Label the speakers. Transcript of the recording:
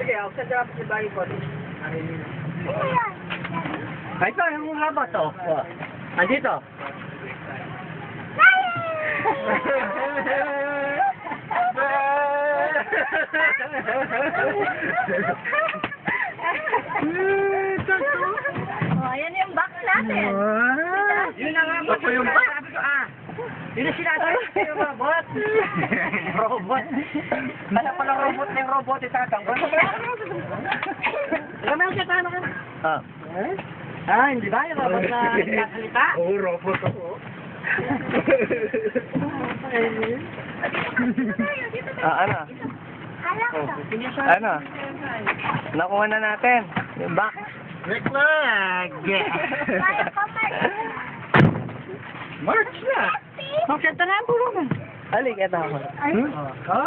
Speaker 1: Sige, ako sa dapat si Bayo po.
Speaker 2: Ay, ito, yung robot to. Andito.
Speaker 3: Oh, ayan yung box natin.
Speaker 1: Yun na nga po.
Speaker 2: Ako yung box.
Speaker 1: Sabi ko, yun ang sinasabi ko yung robot. Robot. Kaya pala robot na yung robot itatanggal. Alam mo yung katano ka? Hindi ba? Yung robot na nagkasalita?
Speaker 2: Oo, robot ako. Ano? Ano? Nakuha na natin. Yung box.
Speaker 1: Reklag!
Speaker 2: March na.
Speaker 1: Magkanta na ang puro na.
Speaker 2: Alik, ito ako.
Speaker 1: Oh.